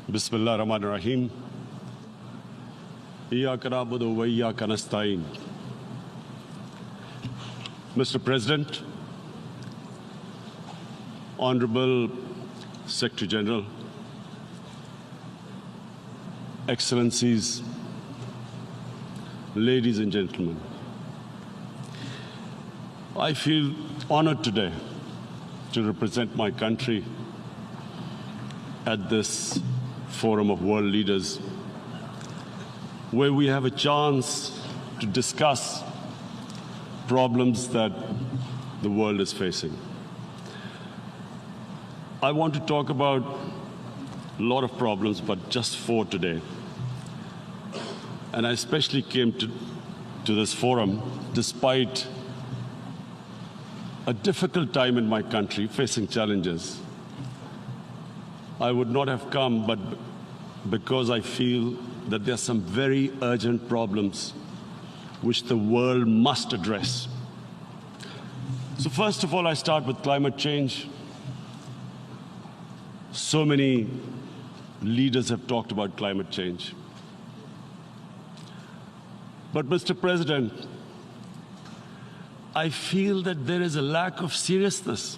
Bismillah ar-Rahman ar-Rahim. Iyyaka na'budu wa iyyaka nasta'in. Mr. President, Honorable Secretary General, Excellencies, ladies and gentlemen, I feel honored today to represent my country at this forum of world leaders, where we have a chance to discuss problems that the world is facing. I want to talk about a lot of problems, but just four today. And I especially came to this forum despite a difficult time in my country, facing challenges. I would not have come, but because I feel that there are some very urgent problems which the world must address. So first of all, I start with climate change. So many leaders have talked about climate change. But Mr. President, I feel that there is a lack of seriousness.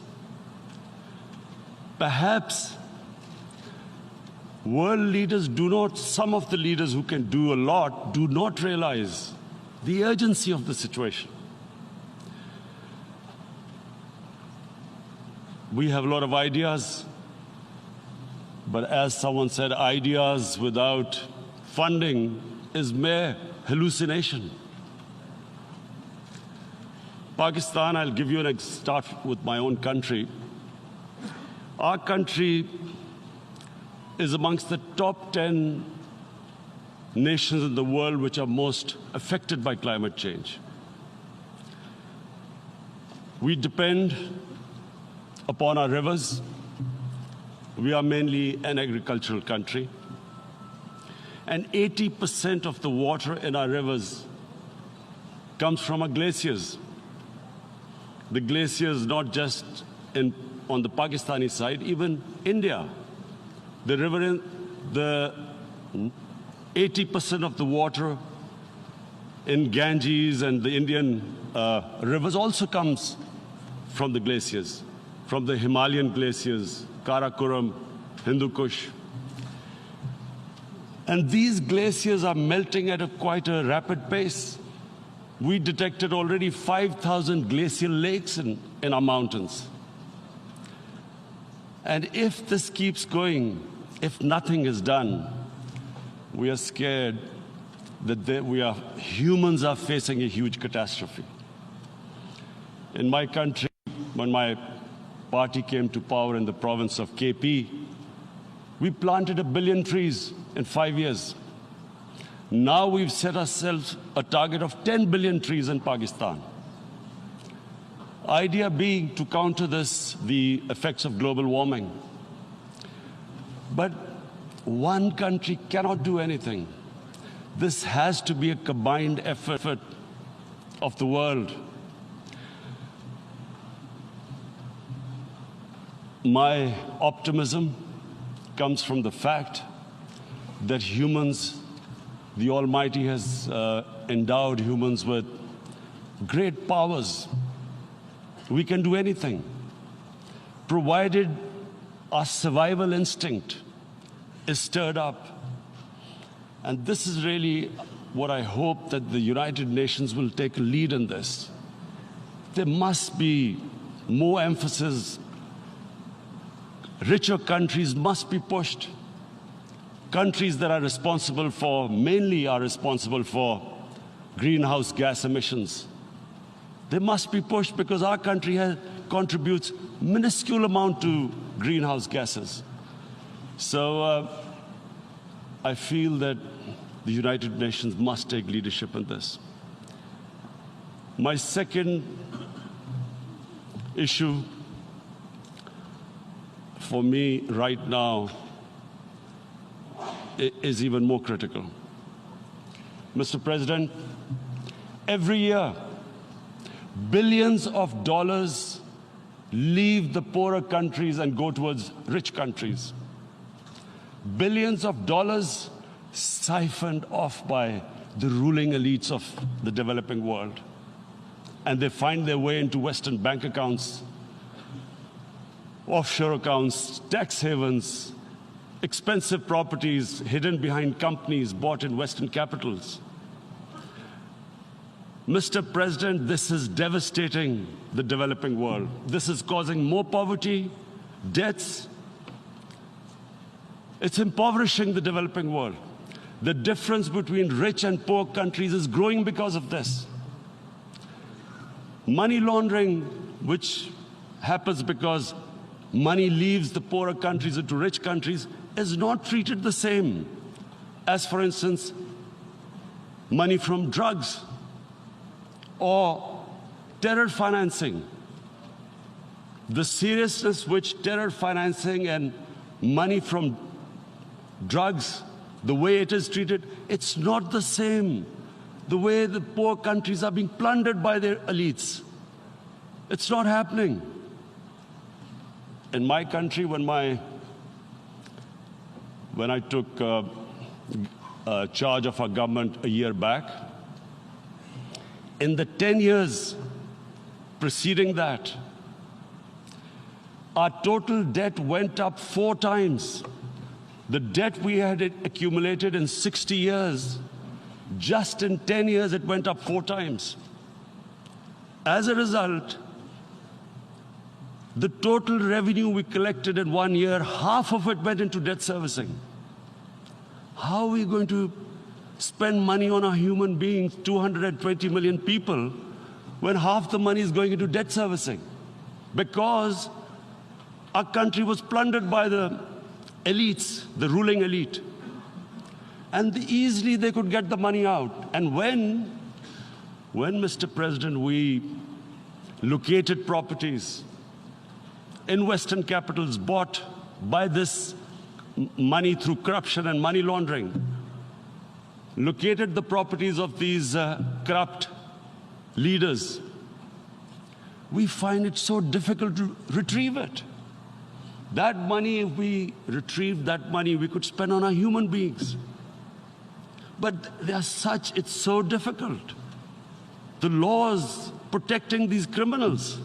Perhaps world leaders do not, some of the leaders who can do a lot, do not realize the urgency of the situation. We have a lot of ideas, but as someone said, ideas without funding is mere hallucination. Pakistan, I'll give you an start with my own country. Our country is amongst the top 10 nations in the world which are most affected by climate change. We depend upon our rivers. We are mainly an agricultural country. And 80% of the water in our rivers comes from our glaciers. The glaciers not just on the Pakistani side, even India. The river, the 80% of the water in Ganges and the Indian rivers also comes from the glaciers, from the Himalayan glaciers, Karakoram, Hindu Kush. And these glaciers are melting at quite a rapid pace. We detected already 5,000 glacial lakes in our mountains. And if this keeps going, if nothing is done, we are scared that humans are facing a huge catastrophe. In my country, when my party came to power in the province of KP, we planted 1 billion trees in 5 years. Now we've set ourselves a target of 10 billion trees in Pakistan. Idea being to counter the effects of global warming. But one country cannot do anything. This has to be a combined effort of the world. My optimism comes from the fact that humans, the Almighty has endowed humans with great powers. We can do anything, provided our survival instinct is stirred up. And this is really what I hope that the United Nations will take a lead in this. There must be more emphasis. Richer countries must be pushed. Countries that are responsible for, mainly are responsible for greenhouse gas emissions. They must be pushed because our country contributes minuscule amount to greenhouse gases. So I feel that the United Nations must take leadership in this. My second issue for me right now is even more critical. Mr. President, every year, billions of dollars leave the poorer countries and go towards rich countries. billions of dollars siphoned off by the ruling elites of the developing world. And they find their way into Western bank accounts, offshore accounts, tax havens, expensive properties hidden behind companies bought in Western capitals. Mr. President, this is devastating the developing world. This is causing more poverty, debts. It's impoverishing the developing world. The difference between rich and poor countries is growing because of this. Money laundering, which happens because money leaves the poorer countries into rich countries, is not treated the same as, for instance, money from drugs or terror financing. The seriousness which terror financing and money from drugs, the way it is treated, it's not the same. The way the poor countries are being plundered by their elites. It's not happening. In my country, when I took charge of our government a year back, in the 10 years preceding that, our total debt went up 4 times. The debt we had accumulated in 60 years, just in 10 years, it went up 4 times. As a result, the total revenue we collected in 1 year, half of it went into debt servicing. How are we going to spend money on our human beings, 220 million people, when half the money is going into debt servicing? Because our country was plundered by the elites, the ruling elite. And easily they could get the money out. And when, Mr. President, we located properties in Western capitals bought by this money through corruption and money laundering, located the properties of these corrupt leaders, we find it so difficult to retrieve it. That money, if we retrieved that money, we could spend on our human beings. But they are such, it's so difficult. The laws protecting these criminals.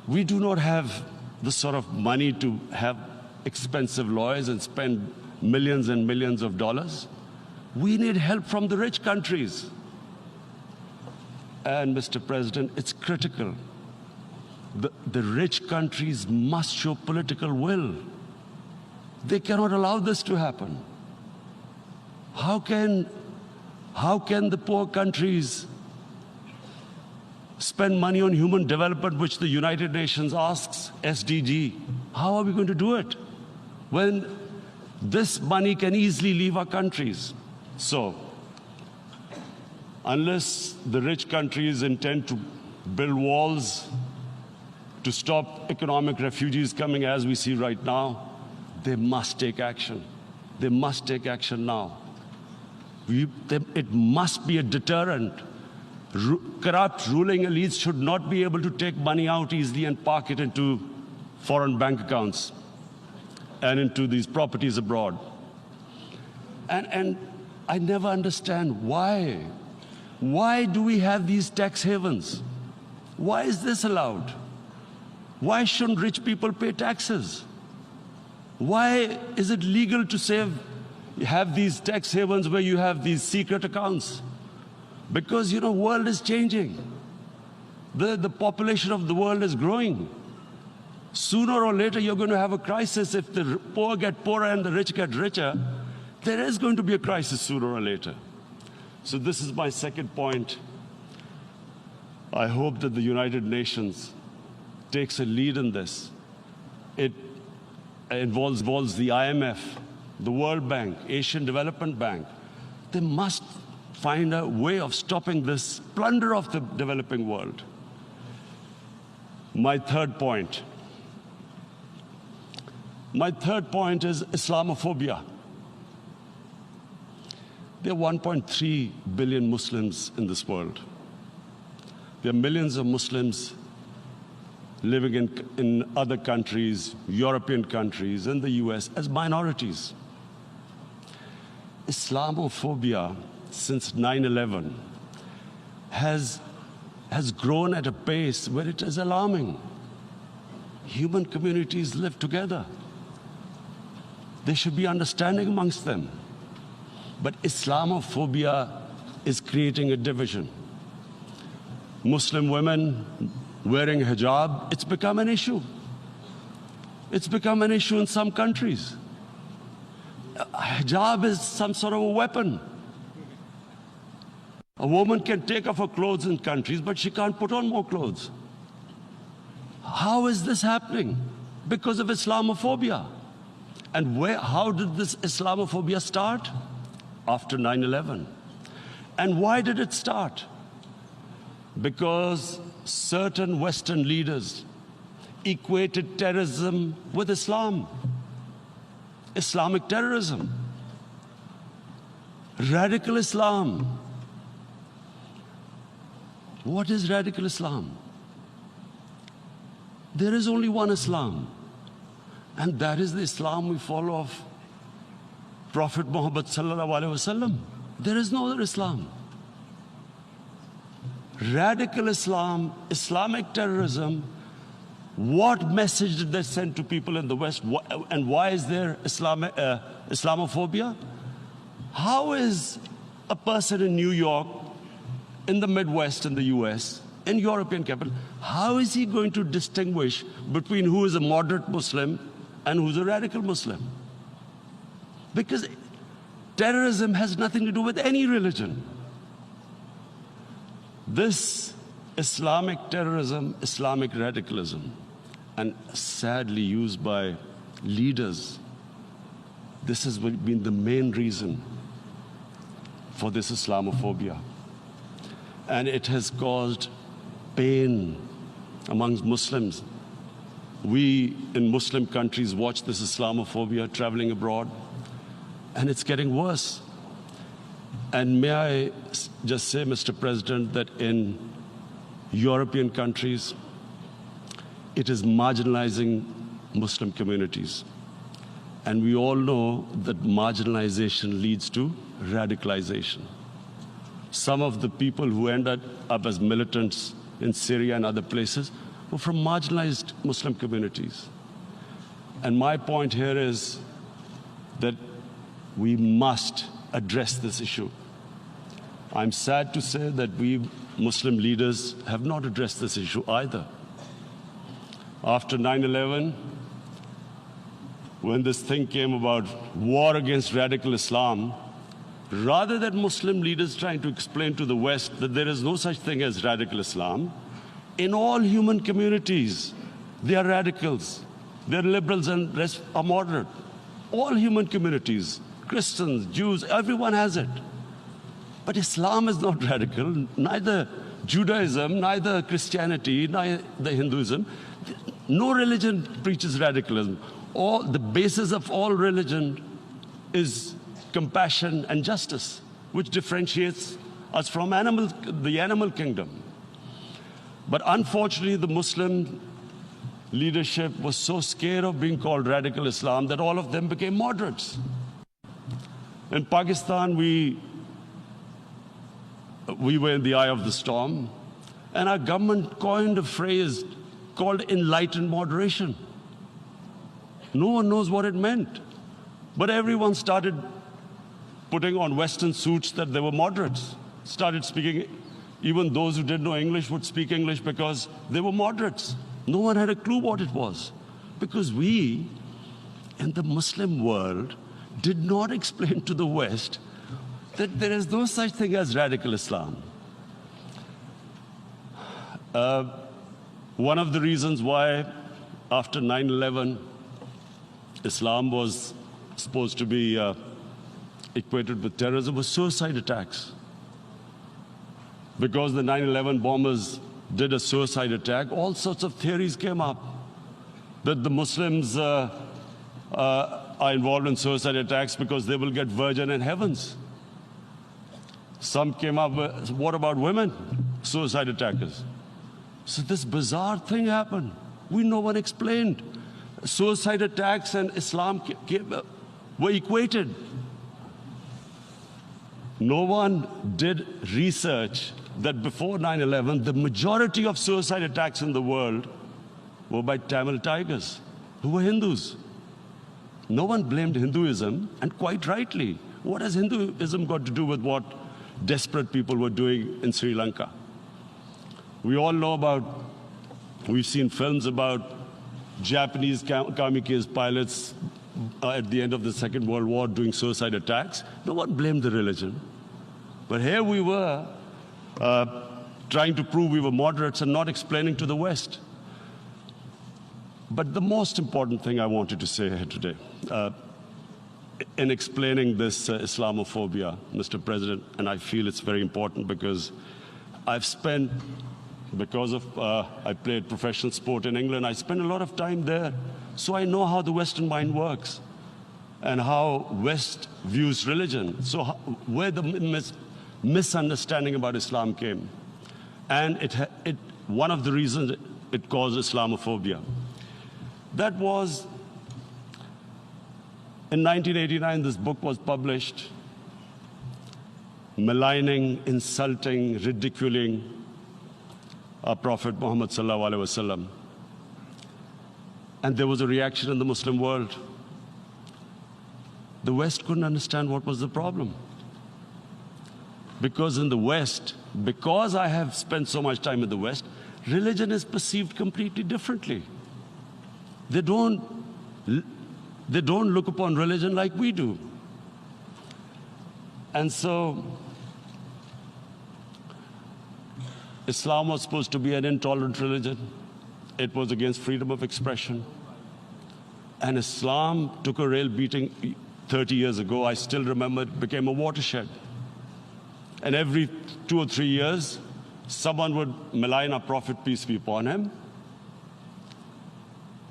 We do not have the sort of money to have expensive lawyers and spend millions and millions of dollars. We need help from the rich countries. And Mr. President, it's critical. The rich countries must show political will. They cannot allow this to happen. How can the poor countries spend money on human development, which the United Nations asks, SDG? How are we going to do it when this money can easily leave our countries? So, unless the rich countries intend to build walls to stop economic refugees coming as we see right now, they must take action. They must take action now. It must be a deterrent. Corrupt ruling elites should not be able to take money out easily and park it into foreign bank accounts and into these properties abroad. And I never understand why. Why do we have these tax havens? Why is this allowed? Why shouldn't rich people pay taxes? Why is it legal to have these tax havens where you have these secret accounts? Because, the world is changing. The population of the world is growing. Sooner or later, you're going to have a crisis. If the poor get poorer and the rich get richer, there is going to be a crisis sooner or later. So this is my second point. I hope that the United Nations takes a lead in this. It involves the IMF, the World Bank, Asian Development Bank. They must find a way of stopping this plunder of the developing world. My third point is Islamophobia. There are 1.3 billion Muslims in this world. There are millions of Muslims living in other countries, European countries, in the US, as minorities. Islamophobia since 9/11 has grown at a pace where it is alarming. Human communities live together. There should be understanding amongst them. But Islamophobia is creating a division. Muslim women wearing hijab, it's become an issue. It's become an issue in some countries. Hijab is some sort of a weapon. A woman can take off her clothes in countries, but she can't put on more clothes. How is this happening? Because of Islamophobia. And how did this Islamophobia start? After 9/11. And why did it start? Because certain Western leaders equated terrorism with Islam. Islamic terrorism. Radical Islam. What is radical Islam? There is only one Islam, and that is the Islam we follow of Prophet Muhammad sallallahu alaihi wasallam. There is no other Islam. Radical Islam, Islamic terrorism, what message did they send to people in the West? And why is there Islamophobia? How is a person in New York, in the Midwest, in the US, in European capital, how is he going to distinguish between who is a moderate Muslim and who's a radical Muslim? Because terrorism has nothing to do with any religion. This Islamic terrorism, Islamic radicalism, and sadly used by leaders, this has been the main reason for this Islamophobia. And it has caused pain amongst Muslims. We in Muslim countries watch this Islamophobia traveling abroad, and it's getting worse. And may I just say, Mr. President, that in European countries, it is marginalizing Muslim communities. And we all know that marginalization leads to radicalization. Some of the people who ended up as militants in Syria and other places were from marginalized Muslim communities. And my point here is that we must address this issue. I'm sad to say that we Muslim leaders have not addressed this issue either. After 9/11, when this thing came about war against radical Islam, rather than Muslim leaders trying to explain to the West that there is no such thing as radical Islam, in all human communities, they are radicals. They're liberals and rest are moderate. All human communities, Christians, Jews, everyone has it. But Islam is not radical, neither Judaism, neither Christianity, neither Hinduism. No religion preaches radicalism. The basis of all religion is compassion and justice, which differentiates us from the animal kingdom. But unfortunately, the Muslim leadership was so scared of being called radical Islam that all of them became moderates. In Pakistan, we were in the eye of the storm, and our government coined a phrase called enlightened moderation. No one knows what it meant, but everyone started putting on Western suits that they were moderates, started speaking. Even those who didn't know English would speak English because they were moderates. No one had a clue what it was, because we, in the Muslim world, did not explain to the West that there is no such thing as radical Islam. One of the reasons why, after 9/11, Islam was supposed to be equated with terrorism was suicide attacks. Because the 9/11 bombers did a suicide attack, all sorts of theories came up that the Muslims are involved in suicide attacks because they will get virgin in heavens. Some came up with, what about women, suicide attackers? So this bizarre thing happened. No one explained. Suicide attacks and Islam were equated. No one did research that before 9/11, the majority of suicide attacks in the world were by Tamil tigers, who were Hindus. No one blamed Hinduism, and quite rightly. What has Hinduism got to do with what desperate people were doing in Sri Lanka? We all know about, we've seen films about Japanese kamikaze pilots at the end of the Second World War doing suicide attacks. No one blamed the religion. But here we were trying to prove we were moderates and not explaining to the West. But the most important thing I wanted to say here today, in explaining this Islamophobia, Mr. President, and I feel it's very important because I've spent, because of I played professional sport in England, I spent a lot of time there, so I know how the Western mind works and how West views religion. So where the misunderstanding about Islam came, and one of the reasons it caused Islamophobia. That was, in 1989, this book was published, maligning, insulting, ridiculing our Prophet Muhammad sallallahu alaihi wasallam. And there was a reaction in the Muslim world. The West couldn't understand what was the problem. Because in the West, because I have spent so much time in the West, religion is perceived completely differently. They don't look upon religion like we do. And so Islam was supposed to be an intolerant religion. It was against freedom of expression. And Islam took a real beating 30 years ago. I still remember it became a watershed. And every 2 or 3 years, someone would malign our Prophet, peace be upon him.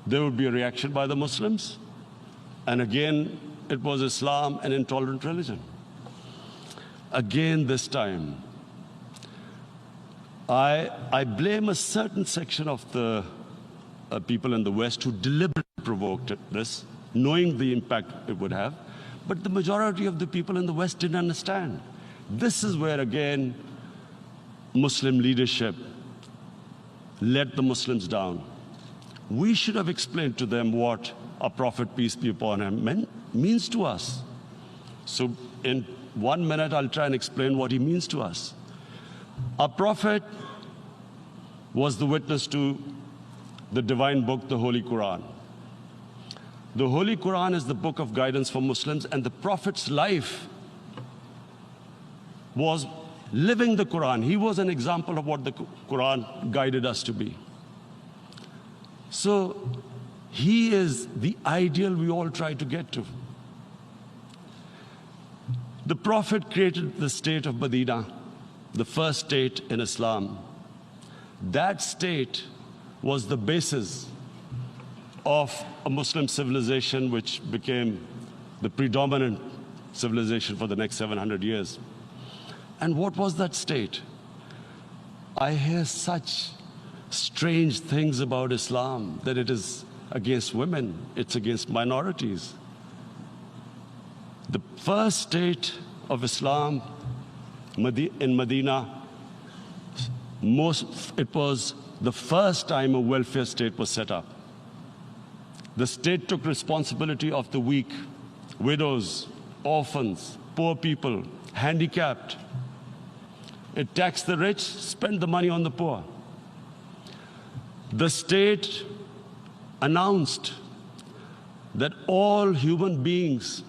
There would be a reaction by the Muslims. And again, it was Islam, an intolerant religion. Again, this time, I blame a certain section of the people in the West who deliberately provoked this, knowing the impact it would have. But the majority of the people in the West didn't understand. This is where, again, Muslim leadership let the Muslims down. We should have explained to them what our Prophet, peace be upon him, means to us. So in 1 minute, I'll try and explain what he means to us. Our Prophet was the witness to the divine book, the Holy Quran. The Holy Quran is the book of guidance for Muslims, and the Prophet's life was living the Quran. He was an example of what the Quran guided us to be. So he is the ideal we all try to get to. The Prophet created the state of Medina, the first state in Islam. That state was the basis of a Muslim civilization which became the predominant civilization for the next 700 years. And what was that state? I hear such strange things about Islam, that it is against women, it's against minorities. The first state of Islam in Medina, it was the first time a welfare state was set up. The state took responsibility of the weak, widows, orphans, poor people, handicapped. It taxed the rich, spent the money on the poor. The state announced that all human beings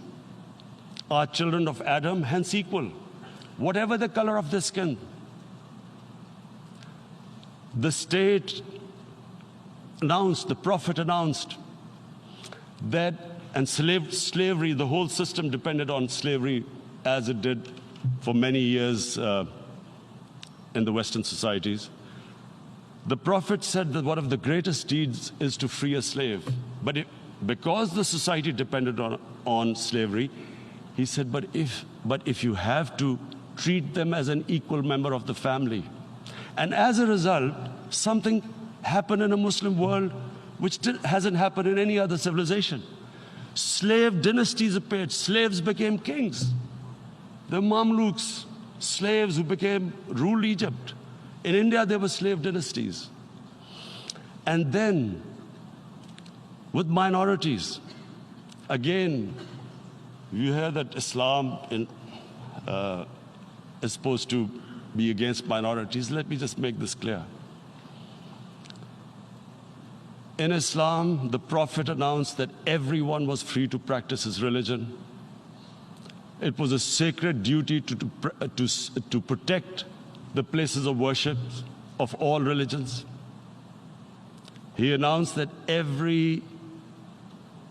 are children of Adam, hence equal, whatever the color of their skin. The state announced, the Prophet announced that, and slavery, the whole system depended on slavery as it did for many years in the Western societies. The Prophet said that one of the greatest deeds is to free a slave. But because the society depended on slavery, he said, but if you have to, treat them as an equal member of the family. And as a result, something happened in a Muslim world which hasn't happened in any other civilization. Slave dynasties appeared. Slaves became kings. The Mamluks, slaves who ruled Egypt. In India, there were slave dynasties. And then, with minorities, again, you hear that Islam is supposed to be against minorities. Let me just make this clear. In Islam, the Prophet announced that everyone was free to practice his religion. It was a sacred duty to protect the places of worship of all religions. He announced that every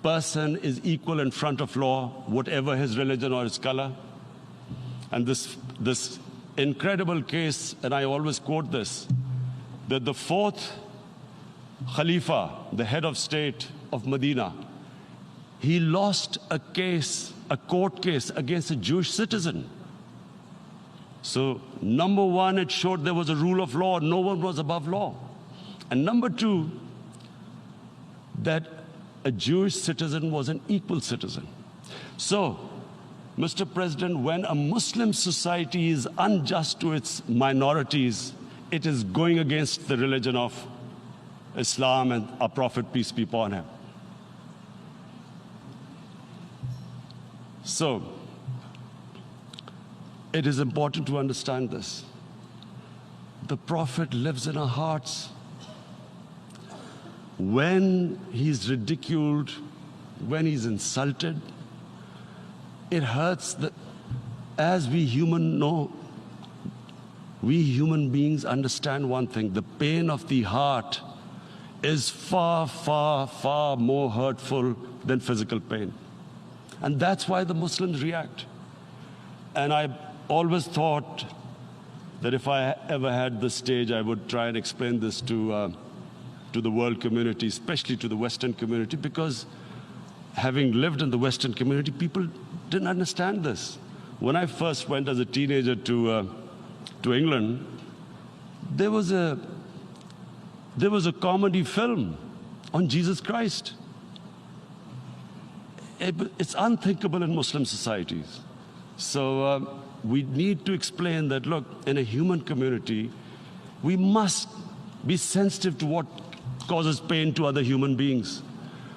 person is equal in front of law, whatever his religion or his color. And this incredible case, and I always quote this, that the fourth Khalifa, the head of state of Medina, he lost a court case against a Jewish citizen. So, number one, it showed there was a rule of law, no one was above law. And number two, that a Jewish citizen was an equal citizen. So, Mr. President, when a Muslim society is unjust to its minorities, it is going against the religion of Islam and our Prophet, peace be upon him. So, it is important to understand this. The Prophet lives in our hearts. When he's ridiculed, when he's insulted, it hurts. As we human beings understand one thing: the pain of the heart is far, far, far more hurtful than physical pain. And that's why the Muslims react. And I always thought that if I ever had this stage, I would try and explain this to the world community, especially to the Western community, because having lived in the Western community, people didn't understand this. When I first went as a teenager to England, there was a comedy film on Jesus Christ. It's unthinkable in Muslim societies. So we need to explain that, look, in a human community, we must be sensitive to what causes pain to other human beings.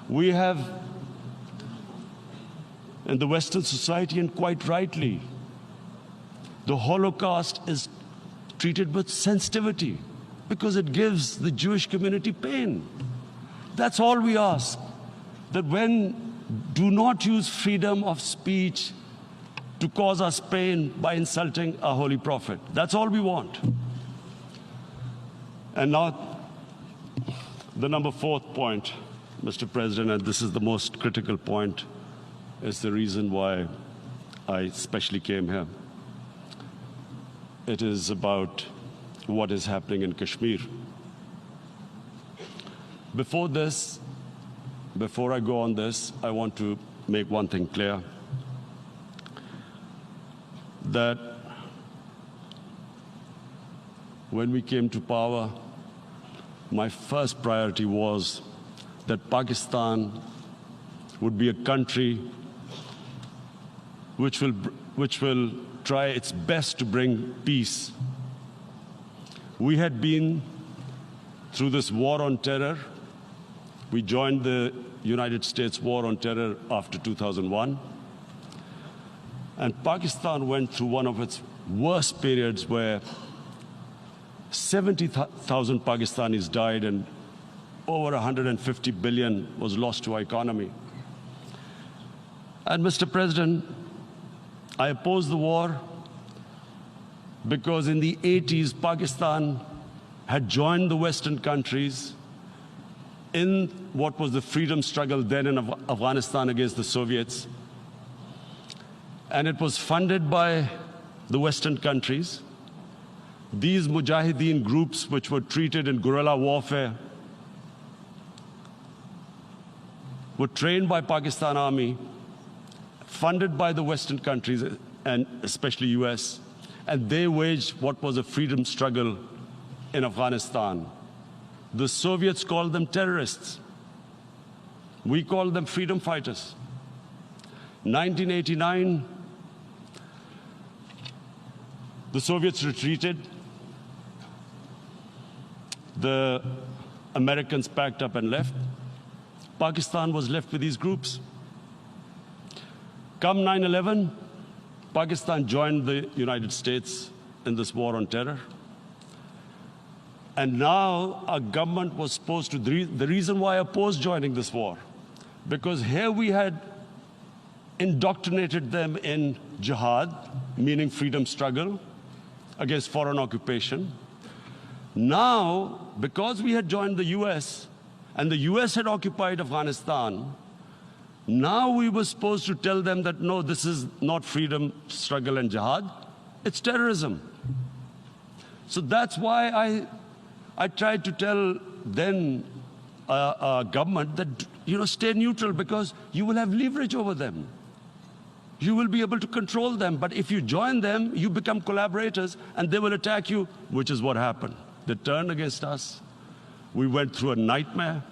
We have, in the Western society, and quite rightly, the Holocaust is treated with sensitivity because it gives the Jewish community pain. That's all we ask. That do not use freedom of speech to cause us pain by insulting our Holy Prophet. That's all we want. And now, the number fourth point, Mr. President, and this is the most critical point, is the reason why I especially came here. It is about what is happening in Kashmir. Before I go on this, I want to make one thing clear, that when we came to power, my first priority was that Pakistan would be a country which will try its best to bring peace. We had been through this war on terror. We joined the United States war on terror after 2001. And Pakistan went through one of its worst periods where 70,000 Pakistanis died and over 150 billion was lost to our economy. And Mr. President, I opposed the war because in the 80s, Pakistan had joined the Western countries in what was the freedom struggle then in Afghanistan against the Soviets. And it was funded by the Western countries. These Mujahideen groups, which were treated in guerrilla warfare, were trained by Pakistan Army, funded by the Western countries, and especially US, and they waged what was a freedom struggle in Afghanistan. The Soviets called them terrorists. We called them freedom fighters. 1989, the Soviets retreated. The Americans packed up and left. Pakistan was left with these groups. Come 9/11, Pakistan joined the United States in this war on terror. And now our government was supposed to, the reason why I opposed joining this war, because here we had indoctrinated them in jihad, meaning freedom struggle against foreign occupation. Now, because we had joined the US, and the US had occupied Afghanistan, now we were supposed to tell them that, no, this is not freedom struggle and jihad, it's terrorism. So that's why I tried to tell then government that, stay neutral, because you will have leverage over them. You will be able to control them. But if you join them, you become collaborators, and they will attack you, which is what happened. They turned against us. We went through a nightmare.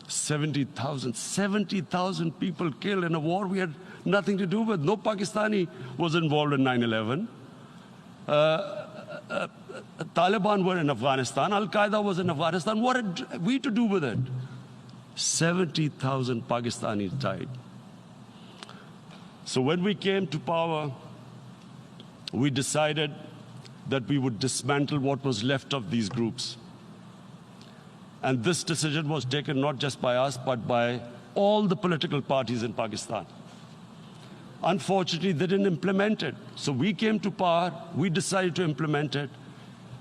70,000 people killed in a war we had nothing to do with. No Pakistani was involved in 9/11. Taliban were in Afghanistan. Al-Qaeda was in Afghanistan. What had we to do with it? 70,000 Pakistanis died. So when we came to power, we decided that we would dismantle what was left of these groups. And this decision was taken not just by us, but by all the political parties in Pakistan. Unfortunately, they didn't implement it. So we came to power, we decided to implement it,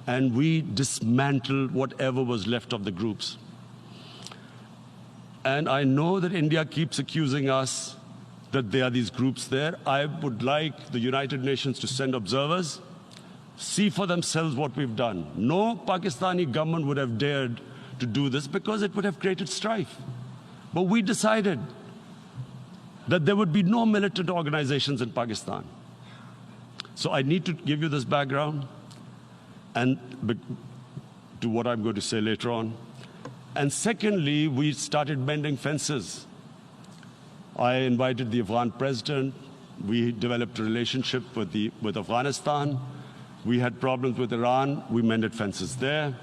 and we dismantled whatever was left of the groups. And I know that India keeps accusing us that there are these groups there. I would like the United Nations to send observers, see for themselves what we've done. No Pakistani government would have dared to do this because it would have created strife. But we decided that there would be no militant organizations in Pakistan. So I need to give you this background and to what I'm going to say later on. And secondly, we started mending fences. I invited the Afghan president. We developed a relationship with Afghanistan. We had problems with Iran. We mended fences there.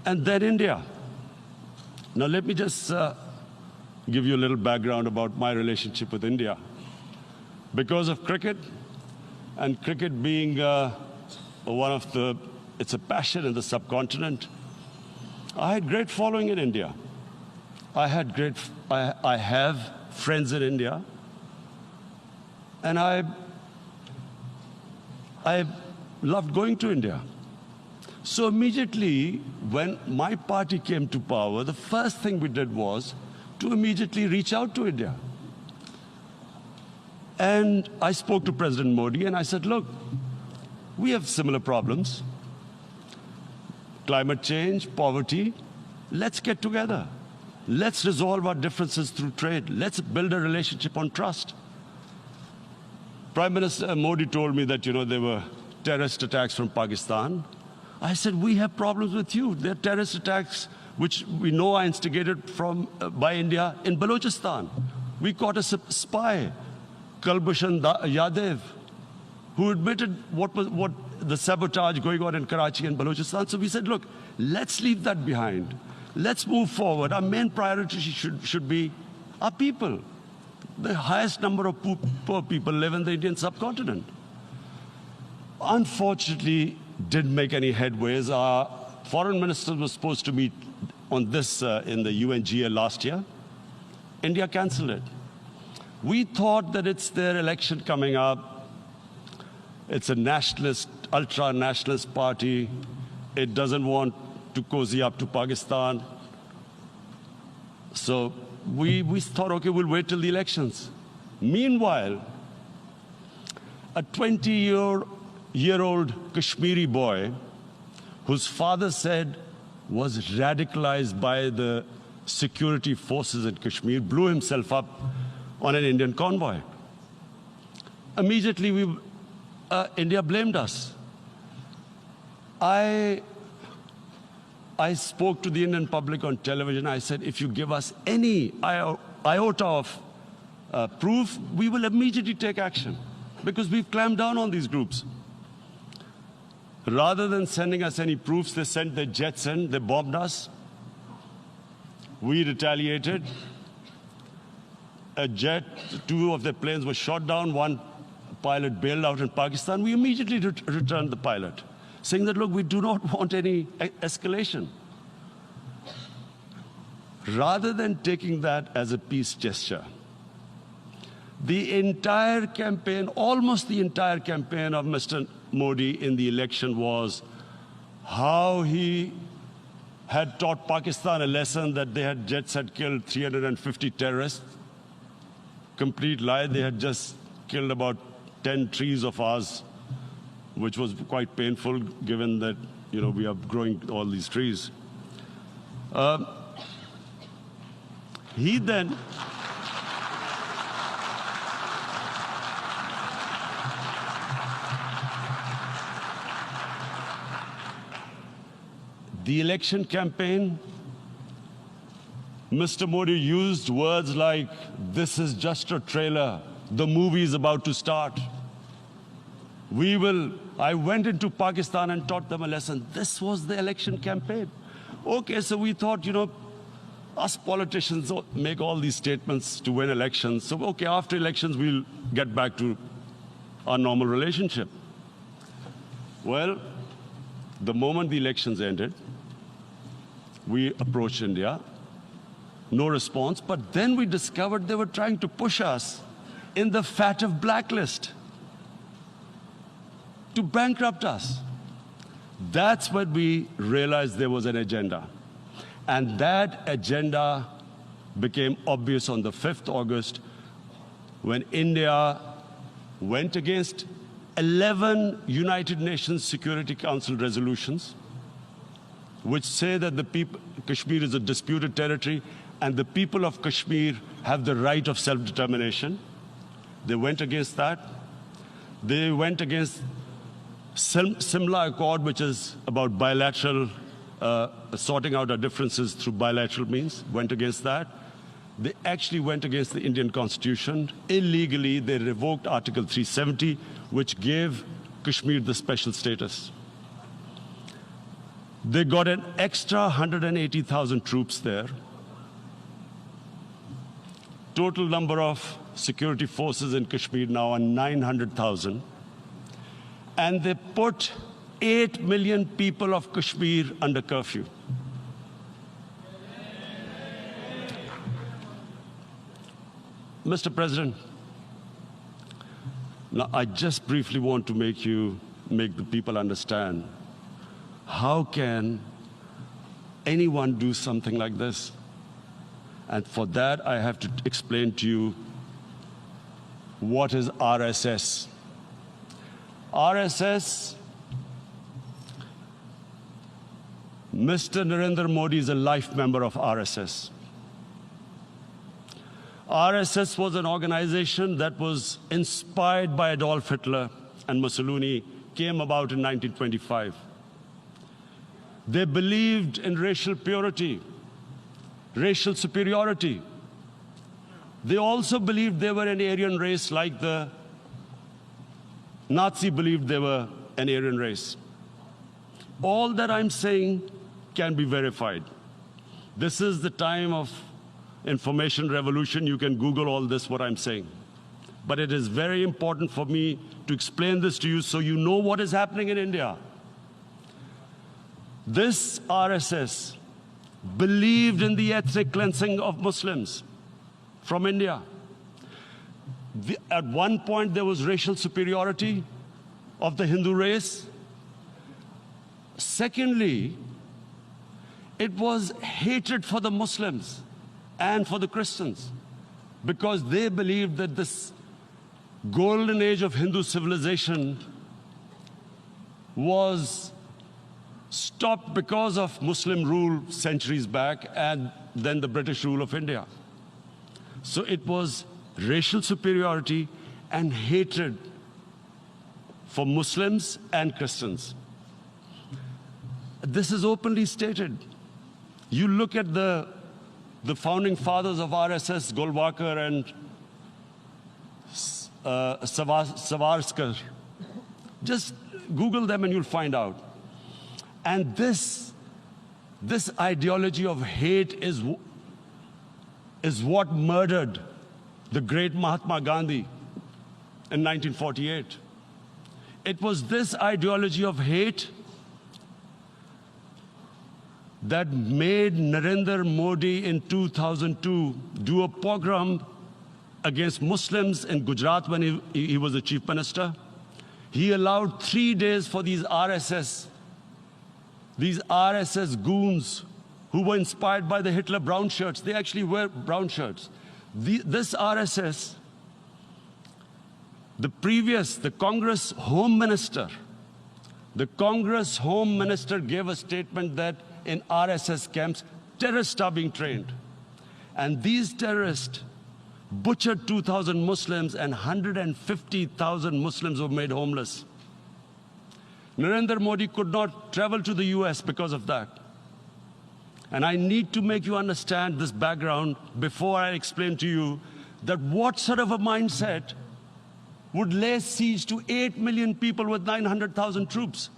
And then India. Now let me just give you a little background about my relationship with India. Because of cricket, and cricket being it's a passion in the subcontinent, I had great following in India. I have friends in India, and I loved going to India. So immediately, when my party came to power, the first thing we did was to immediately reach out to India. And I spoke to President Modi, and I said, look, we have similar problems. Climate change, poverty. Let's get together. Let's resolve our differences through trade. Let's build a relationship on trust. Prime Minister Modi told me that, there were terrorist attacks from Pakistan. I said, we have problems with you. There are terrorist attacks which we know are instigated by India in Balochistan. We caught a spy, Kulbhushan Yadav, who admitted what the sabotage going on in Karachi and Balochistan. So we said, look, let's leave that behind. Let's move forward. Our main priority should be our people. The highest number of poor people live in the Indian subcontinent. Unfortunately, didn't make any headways. Our foreign ministers were supposed to meet on this in the UNGA last year. India cancelled it. We thought that it's their election coming up. It's a nationalist, ultra-nationalist party. It doesn't want to cozy up to Pakistan. So we thought, okay, we'll wait till the elections. Meanwhile, a 20-year-old Kashmiri boy, whose father said was radicalized by the security forces in Kashmir, blew himself up on an Indian convoy. Immediately, India blamed us. I spoke to the Indian public on television. I said, if you give us any iota of proof, we will immediately take action, because we've clamped down on these groups. Rather than sending us any proofs, they sent their jets in, they bombed us. We retaliated. A jet, 2 of their planes were shot down, 1 pilot bailed out in Pakistan. We immediately returned the pilot, saying that, look, we do not want any escalation. Rather than taking that as a peace gesture, the entire campaign, almost the entire campaign of Mr. Modi in the election was how he had taught Pakistan a lesson that jets had killed 350 terrorists. Complete lie. They had just killed about 10 trees of ours, which was quite painful given that, we are growing all these trees. He then the election campaign, Mr. Modi used words like, this is just a trailer, the movie is about to start. I went into Pakistan and taught them a lesson. This was the election campaign. Okay, so we thought, us politicians make all these statements to win elections. So, okay, after elections, we'll get back to our normal relationship. Well, the moment the elections ended, we approached India. No response, but then we discovered they were trying to push us in the FATF blacklist to bankrupt us. That's when we realized there was an agenda. And that agenda became obvious on the 5th August when India went against 11 United Nations Security Council resolutions, which say that Kashmir is a disputed territory and the people of Kashmir have the right of self-determination. They went against that. They went against Simla Accord, which is about bilateral, sorting out our differences through bilateral means, went against that. They actually went against the Indian Constitution. Illegally, they revoked Article 370, which gave Kashmir the special status. They got an extra 180,000 troops there. Total number of security forces in Kashmir now are 900,000. And they put 8 million people of Kashmir under curfew. Mr. President, now I just briefly want to make the people understand, how can anyone do something like this? And for that, I have to explain to you what is RSS. RSS, Mr. Narendra Modi is a life member of RSS. RSS was an organization that was inspired by Adolf Hitler and Mussolini, came about in 1925. They believed in racial purity, racial superiority. They also believed they were an Aryan race like the Nazi believed they were an Aryan race. All that I'm saying can be verified. This is the time of information revolution. You can Google all this, what I'm saying. But it is very important for me to explain this to you so you know what is happening in India. This RSS believed in the ethnic cleansing of Muslims from India. At one point, there was racial superiority of the Hindu race. Secondly, it was hatred for the Muslims and for the Christians, because they believed that this golden age of Hindu civilization was stopped because of Muslim rule centuries back and then the British rule of India. So it was racial superiority and hatred for Muslims and Christians. This is openly stated. You look at the founding fathers of RSS, Golwalkar and Savarkar. Just Google them and you'll find out. And this ideology of hate is what murdered the great Mahatma Gandhi in 1948. It was this ideology of hate that made Narendra Modi in 2002 do a pogrom against Muslims in Gujarat when he was the chief minister. He allowed 3 days for these RSS goons who were inspired by the Hitler brown shirts. They actually wear brown shirts. This RSS, the Congress Home Minister gave a statement that in RSS camps, terrorists are being trained. And these terrorists butchered 2,000 Muslims and 150,000 Muslims were made homeless. Narendra Modi could not travel to the US because of that. And I need to make you understand this background before I explain to you that what sort of a mindset would lay siege to 8 million people with 900,000 troops.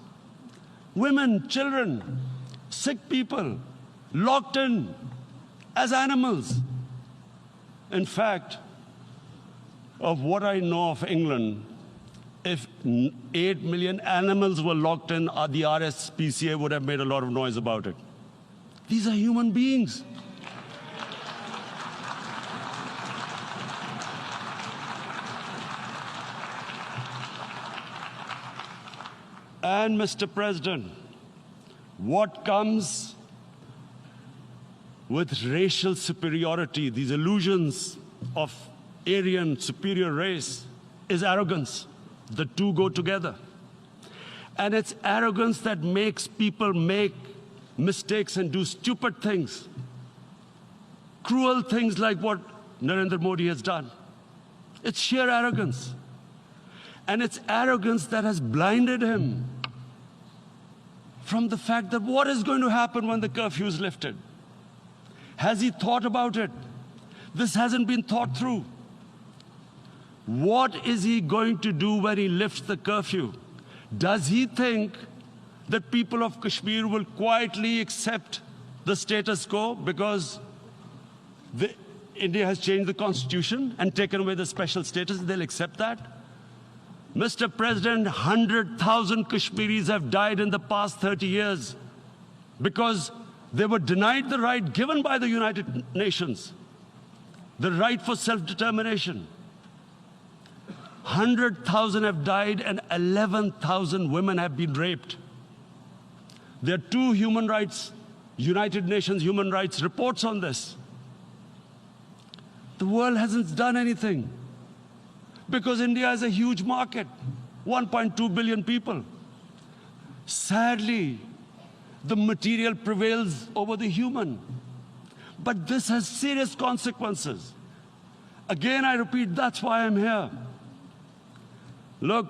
Women, children, sick people, locked in as animals. In fact, of what I know of England, if 8 million animals were locked in, the RSPCA would have made a lot of noise about it. These are human beings. And Mr. President, what comes with racial superiority, these illusions of Aryan superior race, is arrogance. The two go together. And it's arrogance that makes people make mistakes and do stupid things, cruel things like what Narendra Modi has done. It's sheer arrogance. And it's arrogance that has blinded him from the fact that what is going to happen when the curfew is lifted? Has he thought about it? This hasn't been thought through. What is he going to do when he lifts the curfew? Does he think that people of Kashmir will quietly accept the status quo because India has changed the constitution and taken away the special status? They'll accept that? Mr. President, 100,000 Kashmiris have died in the past 30 years because they were denied the right given by the United Nations, the right for self-determination. 100,000 have died and 11,000 women have been raped. There are two United Nations human rights reports on this. The world hasn't done anything because India is a huge market, 1.2 billion people. Sadly, the material prevails over the human. But this has serious consequences. Again, I repeat, that's why I'm here. Look,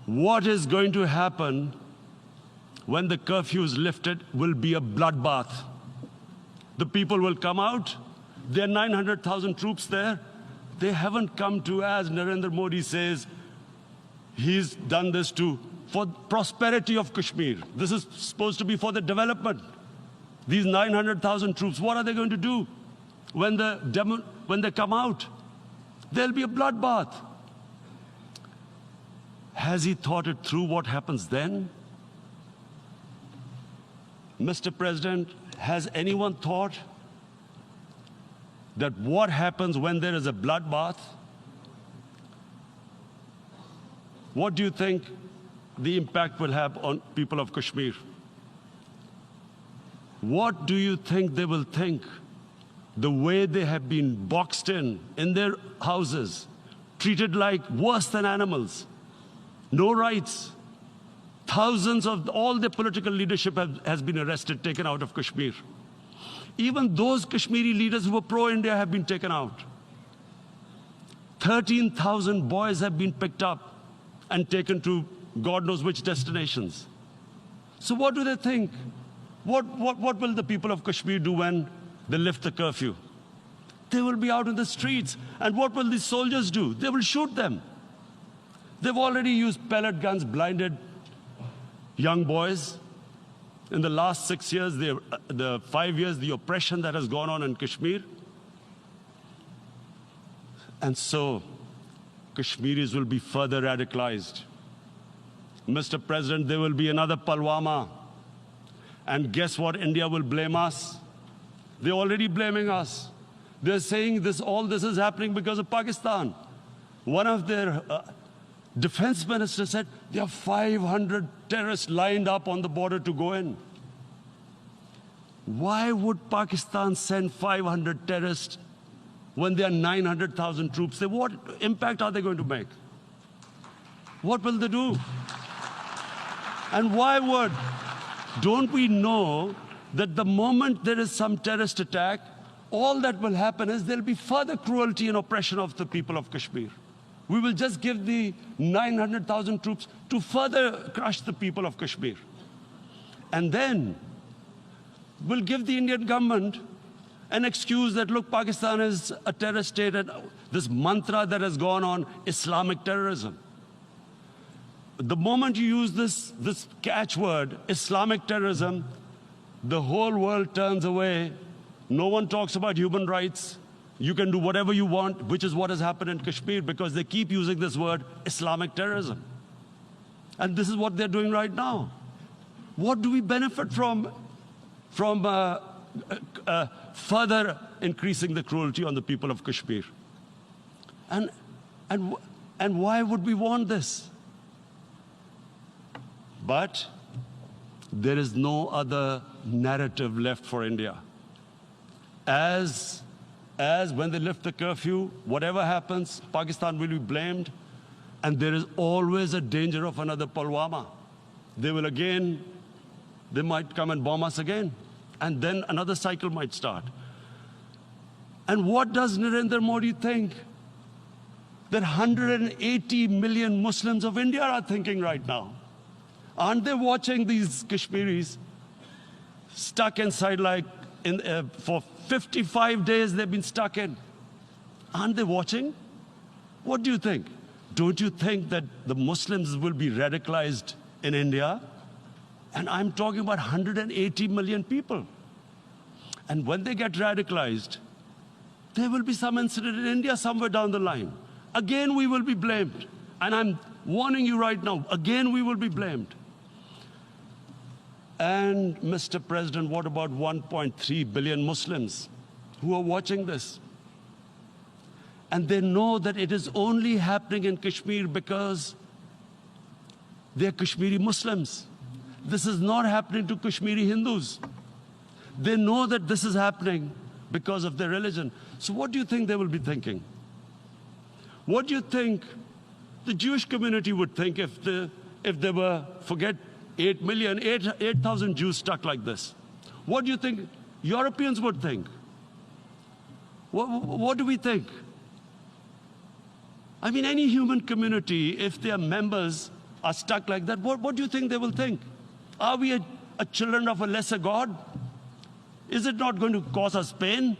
what is going to happen when the curfew is lifted will be a bloodbath. The people will come out. There are 900,000 troops there. They haven't come to, as Narendra Modi says, he's done this for prosperity of Kashmir. This is supposed to be for the development. These 900,000 troops, what are they going to do when they come out? There'll be a bloodbath. Has he thought it through what happens then? Mr. President, has anyone thought that what happens when there is a bloodbath? What do you think the impact will have on people of Kashmir? What do you think they will think? The way they have been boxed in their houses, treated like worse than animals, no rights. Thousands of all the political leadership has been arrested, taken out of Kashmir. Even those Kashmiri leaders who were pro-India have been taken out. 13,000 boys have been picked up and taken to God knows which destinations. So what do they think? What will the people of Kashmir do when they lift the curfew? They will be out in the streets. And what will these soldiers do? They will shoot them. They've already used pellet guns, blinded young boys. In the last 6 years, the 5 years, the oppression that has gone on in Kashmir. And so, Kashmiris will be further radicalized. Mr. President, there will be another Pulwama. And guess what? India will blame us. They're already blaming us. They're saying all this is happening because of Pakistan. One of their defense ministers said there are 500 terrorists lined up on the border to go in. Why would Pakistan send 500 terrorists when there are 900,000 troops? What impact are they going to make? What will they do? And don't we know that the moment there is some terrorist attack, all that will happen is there'll be further cruelty and oppression of the people of Kashmir. We will just give the 900,000 troops to further crush the people of Kashmir. And then we'll give the Indian government an excuse that, look, Pakistan is a terrorist state, and this mantra that has gone on, Islamic terrorism. The moment you use this catchword, Islamic terrorism, the whole world turns away. No one talks about human rights. You can do whatever you want, which is what has happened in Kashmir, because they keep using this word, Islamic terrorism. And this is what they're doing right now. What do we benefit from further increasing the cruelty on the people of Kashmir? And why would we want this? But there is no other narrative left for India. As when they lift the curfew, whatever happens, Pakistan will be blamed, and there is always a danger of another Pulwama. They might come and bomb us again, and then another cycle might start. And what does Narendra Modi think that 180 million Muslims of India are thinking right now? Aren't they watching these Kashmiris stuck inside for 55 days they've been stuck in? Aren't they watching? What do you think? Don't you think that the Muslims will be radicalized in India? And I'm talking about 180 million people. And when they get radicalized, there will be some incident in India somewhere down the line. Again, we will be blamed. And I'm warning you right now, again, we will be blamed. And Mr. President, what about 1.3 billion Muslims who are watching this? And they know that it is only happening in Kashmir because they're Kashmiri Muslims. This is not happening to Kashmiri Hindus. They know that this is happening because of their religion. So what do you think they will be thinking? What do you think the Jewish community would think if they were, forget 8,000 Jews stuck like this? What do you think Europeans would think? What do we think? I mean, any human community, if their members are stuck like that, what do you think they will think? Are we a children of a lesser God? Is it not going to cause us pain?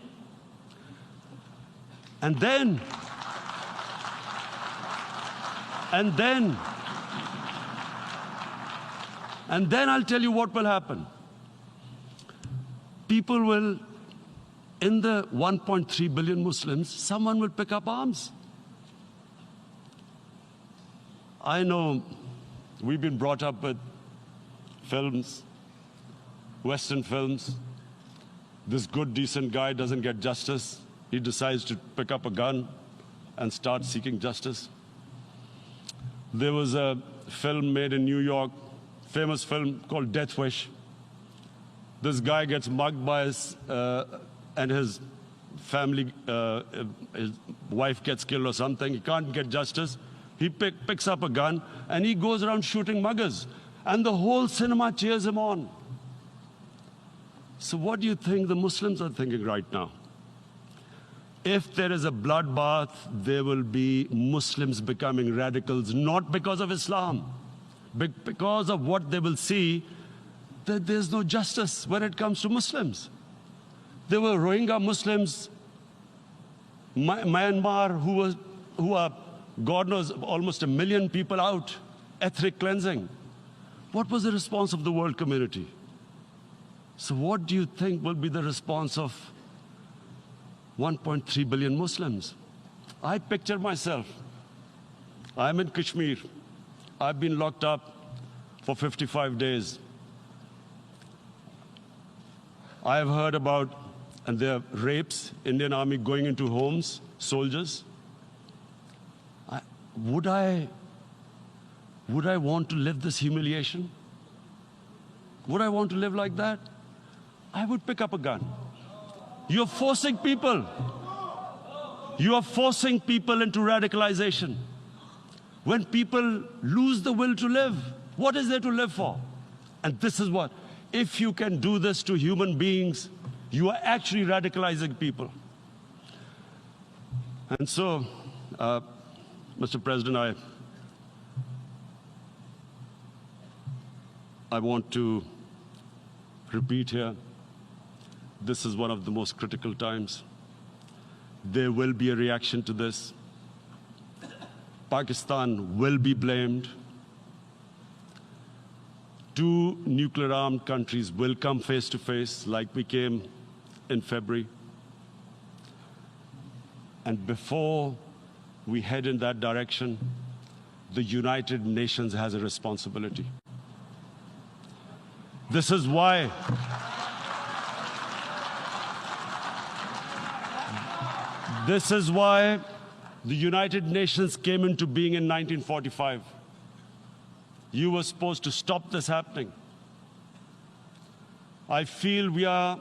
And then I'll tell you what will happen. People will, in the 1.3 billion Muslims, someone will pick up arms. I know we've been brought up with films, Western films. This good, decent guy doesn't get justice. He decides to pick up a gun and start seeking justice. There was a film made in New York, famous film called Death Wish. This guy gets mugged by and his family, his wife gets killed or something. He can't get justice. He picks up a gun and he goes around shooting muggers. And the whole cinema cheers him on. So what do you think the Muslims are thinking right now? If there is a bloodbath, there will be Muslims becoming radicals, not because of Islam, but because of what they will see that there's no justice when it comes to Muslims. There were Rohingya Muslims, Myanmar, who are, God knows, almost 1 million people out, ethnic cleansing. What was the response of the world community? So what do you think will be the response of 1.3 billion Muslims? I picture myself. I'm in Kashmir. I've been locked up for 55 days. I have heard about, and there are rapes, Indian Army going into homes, soldiers. Would I want to live this humiliation? Would I want to live like that? I would pick up a gun. You're forcing people. You are forcing people into radicalization. When people lose the will to live, what is there to live for? And this is what, if you can do this to human beings, you are actually radicalizing people. And so, Mr. President, I want to repeat here, this is one of the most critical times. There will be a reaction to this. Pakistan will be blamed. 2 nuclear-armed countries will come face to face like we came in February. And before we head in that direction, the United Nations has a responsibility. This is why the United Nations came into being in 1945. You were supposed to stop this happening. I feel we are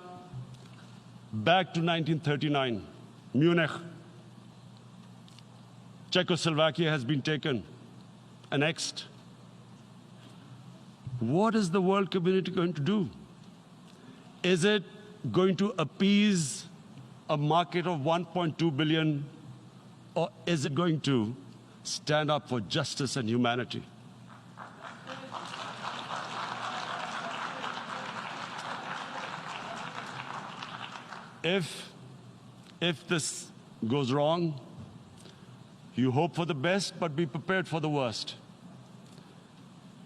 back to 1939, Munich. Czechoslovakia has been taken, annexed. What is the world community going to do? Is it going to appease a market of 1.2 billion, or is it going to stand up for justice and humanity? If this goes wrong, you hope for the best, but be prepared for the worst.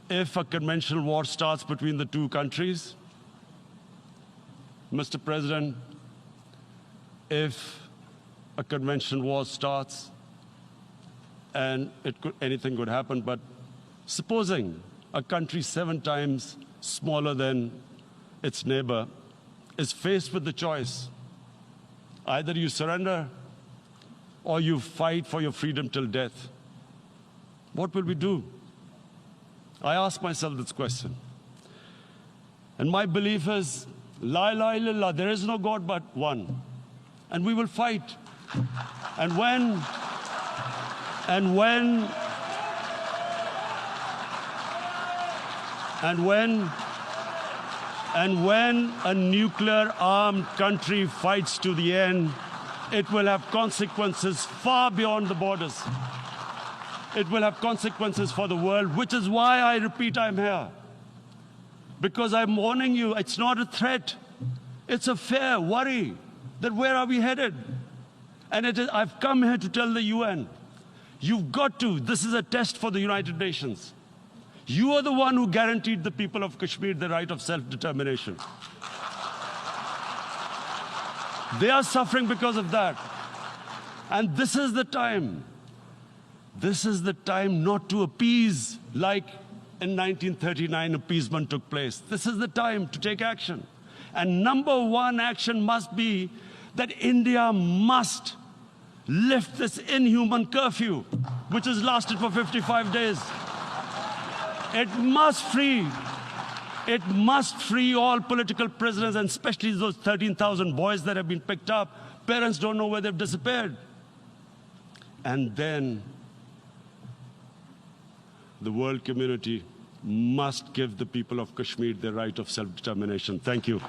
If a conventional war starts between the 2 countries, Mr. President, if a conventional war starts, and anything could happen, but supposing a country 7 times smaller than its neighbor is faced with the choice, either you surrender or you fight for your freedom till death, what will we do? I ask myself this question. And my belief is, La ilaha illallah, there is no God but one. And we will fight. And when a nuclear-armed country fights to the end, it will have consequences far beyond the borders. It will have consequences for the world, which is why I repeat I'm here. Because I'm warning you, it's not a threat. It's a fair worry that where are we headed? And I've come here to tell the UN, you've got to, this is a test for the United Nations. You are the one who guaranteed the people of Kashmir the right of self-determination. They are suffering because of that. And this is the time. This is the time not to appease like in 1939 appeasement took place. This is the time to take action. And number 1 action must be that India must lift this inhuman curfew, which has lasted for 55 days. It must free all political prisoners, and especially those 13,000 boys that have been picked up. Parents don't know where they've disappeared. And then the world community must give the people of Kashmir the right of self-determination. Thank you.